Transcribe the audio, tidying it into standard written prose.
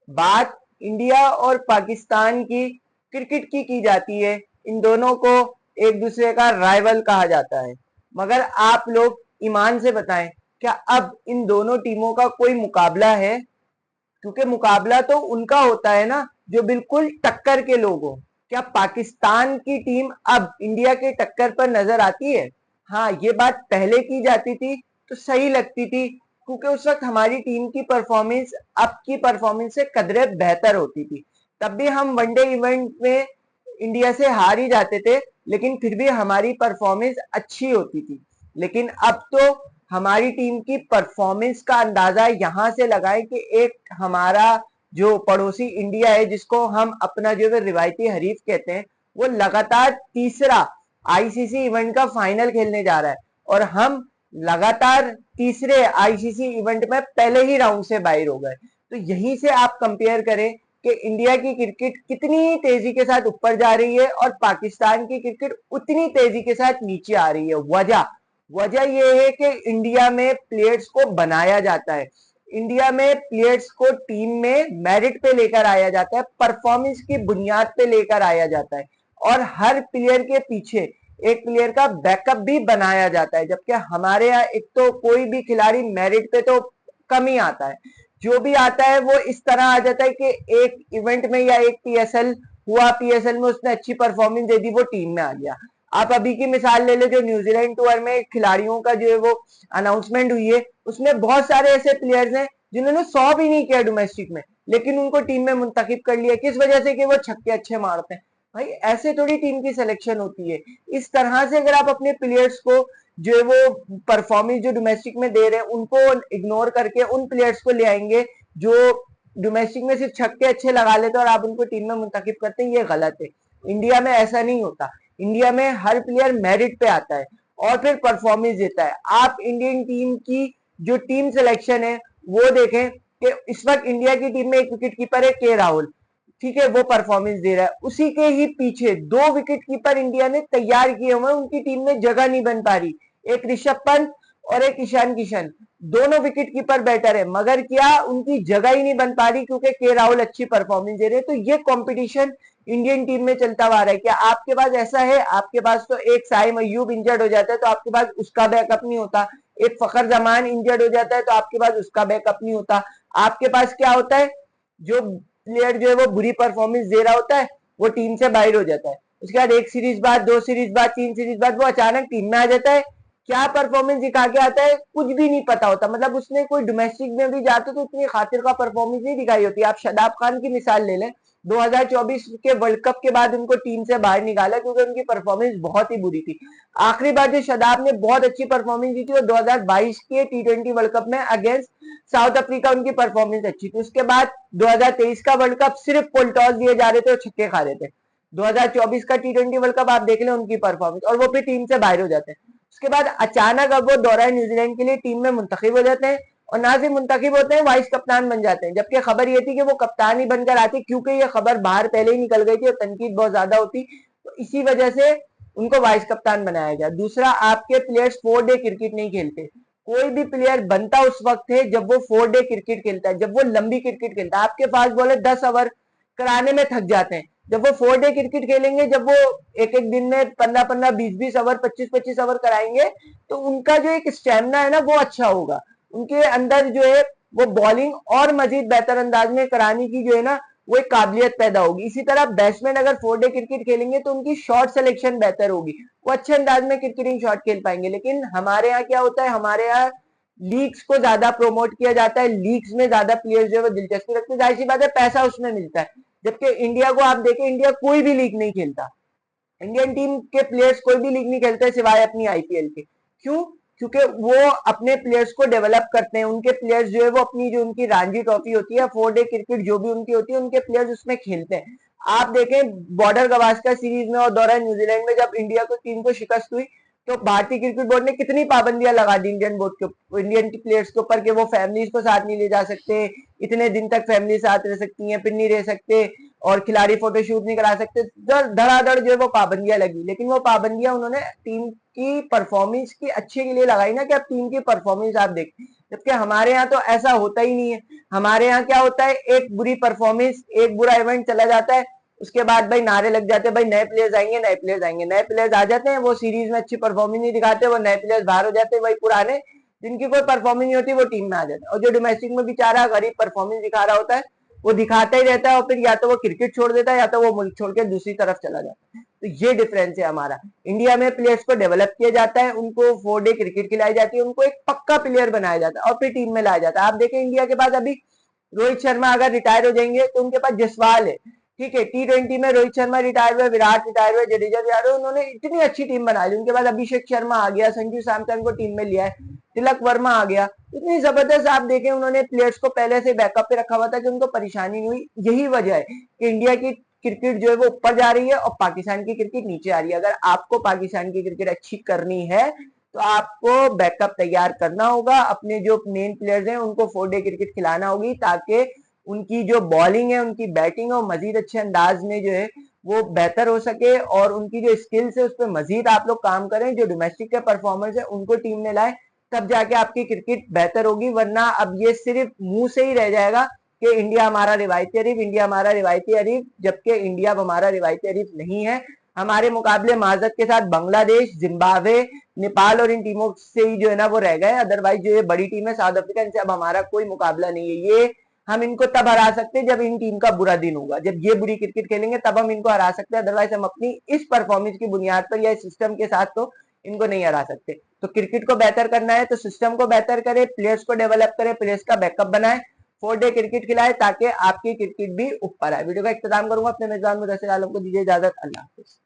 बात इंडिया और पाकिस्तान की क्रिकेट की जाती है। इन दोनों को एक दूसरे का राइवल कहा जाता है। मगर आप लोग ईमान से बताएं, क्या अब इन दोनों टीमों का कोई मुकाबला है? क्योंकि मुकाबला तो उनका होता है ना जो बिल्कुल टक्कर के लोग हो। क्या पाकिस्तान की टीम अब इंडिया के टक्कर पर नजर आती है? हाँ, ये बात पहले की जाती थी तो सही लगती थी, क्योंकि उस वक्त हमारी टीम की परफॉर्मेंस अब की परफॉर्मेंस से कदरे बेहतर होती थी। तब भी हम वनडे इवेंट में इंडिया से हार ही जाते थे, लेकिन फिर भी हमारी परफॉर्मेंस अच्छी होती थी। लेकिन अब तो हमारी टीम की परफॉर्मेंस का अंदाजा यहां से लगाएं कि एक हमारा जो पड़ोसी इंडिया है, जिसको हम अपना जो है रिवायती हरीफ कहते हैं, वो लगातार तीसरा आईसीसी इवेंट का फाइनल खेलने जा रहा है और हम लगातार तीसरे आईसीसी इवेंट में पहले ही राउंड से बाहर हो गए। तो यहीं से आप कंपेयर करें कि इंडिया की क्रिकेट कितनी तेजी के साथ ऊपर जा रही है और पाकिस्तान की क्रिकेट उतनी तेजी के साथ नीचे आ रही है। वजह वजह यह है कि इंडिया में प्लेयर्स को बनाया जाता है, इंडिया में प्लेयर्स को टीम में मेरिट पे लेकर आया जाता है, परफॉर्मेंस की बुनियाद पे लेकर आया जाता है और हर प्लेयर के पीछे एक प्लेयर का बैकअप भी बनाया जाता है। जबकि हमारे यहाँ एक तो कोई भी खिलाड़ी मेरिट पे तो कम ही आता है, जो भी आता है वो इस तरह आ जाता है कि एक इवेंट में या एक पीएसएल हुआ, पीएसएल में उसने अच्छी परफॉर्मेंस दे दी, वो टीम में आ गया। आप अभी की मिसाल ले ले, जो न्यूजीलैंड टूर में खिलाड़ियों का जो है वो अनाउंसमेंट हुई है, उसमें बहुत सारे ऐसे प्लेयर्स हैं जिन्होंने 100 भी नहीं किया डोमेस्टिक में, लेकिन उनको टीम में मुंतखब कर लिया। किस वजह से? कि वो छक्के अच्छे मारते हैं। भाई ऐसे थोड़ी टीम की सिलेक्शन होती है। इस तरह से अगर आप अपने प्लेयर्स को जो है वो परफॉर्मेंस जो डोमेस्टिक में दे रहे हैं उनको इग्नोर करके उन प्लेयर्स को ले आएंगे जो डोमेस्टिक में सिर्फ छक्के अच्छे लगा लेते हैं और आप उनको टीम में मुंतखब करते हैं, ये गलत है। इंडिया में ऐसा नहीं होता। इंडिया में हर प्लेयर मेरिट पे आता है और फिर परफॉर्मेंस देता है। आप इंडियन टीम की जो टीम सिलेक्शन है वो देखें कि इस वक्त इंडिया की टीम में एक विकेट कीपर है के राहुल, ठीक है, वो परफॉर्मेंस दे रहा है। उसी के ही पीछे दो विकेट कीपर इंडिया ने तैयार किए हुए, उनकी टीम में जगह नहीं बन पा रही। एक ऋषभ पंत और एक ईशान किशन, दोनों विकेट कीपर बैटर है, मगर क्या उनकी जगह ही नहीं बन पा रही क्योंकि के राहुल अच्छी परफॉर्मेंस दे रहे हैं। तो ये कंपटीशन इंडियन टीम में चलता हुआ रहा है। क्या आपके पास ऐसा है? आपके पास तो एक साइम अयूब इंजर्ड हो जाता है तो आपके पास उसका बैकअप नहीं होता, एक फखर जमान इंजर्ड हो जाता है तो आपके पास उसका बैकअप नहीं होता। आपके पास क्या होता है? जो प्लेयर जो है वो बुरी परफॉर्मेंस दे रहा होता है वो टीम से बाहर हो जाता है, उसके बाद एक सीरीज बाद, दो सीरीज बाद, तीन सीरीज बाद वो अचानक टीम में आ जाता है। क्या परफॉर्मेंस दिखा के आता है कुछ भी नहीं पता होता। मतलब उसने कोई डोमेस्टिक में भी जाते तो इतनी खातिर का परफॉर्मेंस नहीं दिखाई होती। आप शादाब खान की मिसाल ले लें, 2024 के वर्ल्ड कप के बाद उनको टीम से बाहर निकाला क्योंकि उनकी परफॉर्मेंस बहुत ही बुरी थी। आखिरी बार जो शादाब ने बहुत अच्छी परफॉर्मेंस दी थी वो 2022 के टी20 वर्ल्ड कप में अगेंस्ट साउथ अफ्रीका, उनकी परफॉर्मेंस अच्छी थी। उसके बाद 2023 का वर्ल्ड कप सिर्फ फुल टॉस दिए जा रहे थे और छक्के खा रहे थे। 2024 का टी20 वर्ल्ड कप आप देख लें उनकी परफॉर्मेंस, और वो फिर टीम से बाहर हो जाते हैं। उसके बाद अचानक अब वो दौरान न्यूजीलैंड के लिए टीम में मुंतखब हो जाते हैं और ना सिर्फ मुंतखब होते हैं, वाइस कप्तान बन जाते हैं। जबकि खबर ये थी कि वो कप्तान ही बनकर आते, क्योंकि ये खबर बाहर पहले ही निकल गई थी और तनकीद बहुत ज्यादा होती, तो इसी वजह से उनको वाइस कप्तान बनाया गया। दूसरा, आपके प्लेयर्स 4 डे क्रिकेट नहीं खेलते। कोई भी प्लेयर बनता उस वक्त है जब वो 4 डे क्रिकेट खेलता है, जब वो लंबी क्रिकेट खेलता है। आपके फास्ट बॉलर 10 ओवर कराने में थक जाते हैं, जब वो 4 डे क्रिकेट खेलेंगे, जब वो एक एक दिन में 15-15, 20-20 ओवर, 25-25 ओवर कराएंगे, तो उनका जो एक स्टेमिना है ना वो अच्छा होगा। उनके अंदर जो है वो बॉलिंग और मजीद बेहतर अंदाज में कराने की जो है ना वो एक काबिलियत पैदा होगी। इसी तरह बैट्समैन अगर 4 डे क्रिकेट खेलेंगे तो उनकी शॉट सिलेक्शन बेहतर होगी, वो अच्छे अंदाज में क्रिकेटिंग शॉट खेल पाएंगे। लेकिन हमारे यहाँ क्या होता है? हमारे यहाँ लीग्स को ज्यादा प्रोमोट किया जाता है, लीग्स में ज्यादा प्लेयर्स जो है वो दिलचस्पी रखते हैं, जाहिर सी बात है पैसा उसमें मिलता है। जबकि इंडिया को आप देखें, इंडिया कोई भी लीग नहीं खेलता, इंडियन टीम के प्लेयर्स कोई भी लीग नहीं खेलते सिवाय अपनी आईपीएल के। क्यों? क्योंकि वो अपने प्लेयर्स को डेवलप करते हैं। उनके प्लेयर्स जो है वो अपनी जो उनकी रणजी ट्रॉफी होती है, 4 डे क्रिकेट जो भी उनकी होती है, उनके प्लेयर्स उसमें खेलते हैं। आप देखें बॉर्डर गवास्कर सीरीज में और दौरान न्यूजीलैंड में जब इंडिया को टीम को शिकस्त हुई तो भारतीय क्रिकेट बोर्ड ने कितनी पाबंदियां लगा दी इंडियन बोर्ड के, इंडियन प्लेयर्स के ऊपर, कि वो फैमिलीज को साथ नहीं ले जा सकते, इतने दिन तक फैमिली साथ रह सकती हैं, फिर नहीं रह सकते, और खिलाड़ी फोटोशूट नहीं करा सकते। धड़ाधड़ जो है वो पाबंदियां लगी, लेकिन वो पाबंदियां उन्होंने टीम की परफॉर्मेंस की अच्छे के लिए लगाई ना, कि अब टीम की परफॉर्मेंस आप देख, जबकि हमारे यहाँ तो ऐसा होता ही नहीं है। हमारे यहाँ क्या होता है, एक बुरी परफॉर्मेंस, एक बुरा इवेंट चला जाता है, उसके बाद भाई नारे लग जाते हैं, भाई नए प्लेयर्स आएंगे, नए प्लेयर्स आएंगे, नए प्लेयर्स आ जाते हैं, वो सीरीज में अच्छी परफॉर्मेंस नहीं दिखाते, वो नए प्लेयर्स बाहर हो जाते हैं, वही पुराने जिनकी कोई परफॉर्मेंस नहीं होती वो टीम में आ जाते हैं। और जो डोमेस्टिक में बेचारा गरीब परफॉर्मेंस दिखा रहा होता है वो दिखाता ही रहता है, और फिर या तो वो क्रिकेट छोड़ देता है या तो वो मुल्क छोड़ के दूसरी तरफ चला जाता है। तो ये डिफरेंस है हमारा। इंडिया में प्लेयर्स को डेवलप किया जाता है, उनको 4 डे क्रिकेट खिलाई जाती है, उनको एक पक्का प्लेयर बनाया जाता है और फिर टीम में लाया जाता है। आप देखें इंडिया के पास अभी रोहित शर्मा अगर रिटायर हो जाएंगे तो उनके पास जसवाल है, ठीक है, T20 में रोहित शर्मा रिटायर हुए, विराट रिटायर हुए, जडेजा रिटायर हुए, उन्होंने इतनी अच्छी टीम बना ली। उनके बाद अभिषेक शर्मा आ गया, संजू सैमसन को टीम में लिया है, तिलक वर्मा आ गया, इतनी जबरदस्त आप देखें उन्होंने प्लेयर्स को पहले से बैकअप पे रखा हुआ था कि उनको परेशानी नहीं हुई। यही वजह है कि इंडिया की क्रिकेट जो है वो ऊपर जा रही है और पाकिस्तान की क्रिकेट नीचे आ रही है। अगर आपको पाकिस्तान की क्रिकेट अच्छी करनी है तो आपको बैकअप तैयार करना होगा, अपने जो मेन प्लेयर्स हैं उनको 4 डे क्रिकेट खिलाना होगी ताकि उनकी जो बॉलिंग है, उनकी बैटिंग है, वो मजीद अच्छे अंदाज में जो है वो बेहतर हो सके, और उनकी जो स्किल्स है उस पर मजीद आप लोग काम करें। जो डोमेस्टिक के परफॉर्मर्स है उनको टीम में लाए, तब जाके आपकी क्रिकेट बेहतर होगी। वरना अब ये सिर्फ मुंह से ही रह जाएगा कि इंडिया हमारा रिवायती हरीफ, इंडिया हमारा रिवायती हरीफ, जबकि इंडिया अब हमारा रिवायती हरीफ नहीं है। हमारे मुकाबले माजत के साथ बांग्लादेश, जिम्बाब्वे, नेपाल और इन टीमों से ही जो है ना वो रह गए। अदरवाइज जो ये बड़ी टीम है साउथ अफ्रीका, इनसे अब हमारा कोई मुकाबला नहीं है। ये हम इनको तब हरा सकते हैं जब इन टीम का बुरा दिन होगा, जब ये बुरी क्रिकेट खेलेंगे तब हम इनको हरा सकते हैं। अदरवाइज हम अपनी इस परफॉर्मेंस की बुनियाद पर या इस सिस्टम के साथ तो इनको नहीं हरा सकते। तो क्रिकेट को बेहतर करना है तो सिस्टम को बेहतर करे, प्लेयर्स को डेवलप करे, प्लेयर्स का बैकअप बनाए, 4 डे क्रिकेट खिलाए ताकि आपकी क्रिकेट भी ऊपर आए। वीडियो का इख्तिताम करूंगा, अपने मेजबान मुदस्सिर आलम को दीजिए इजाजत। अल्लाह हाफिज।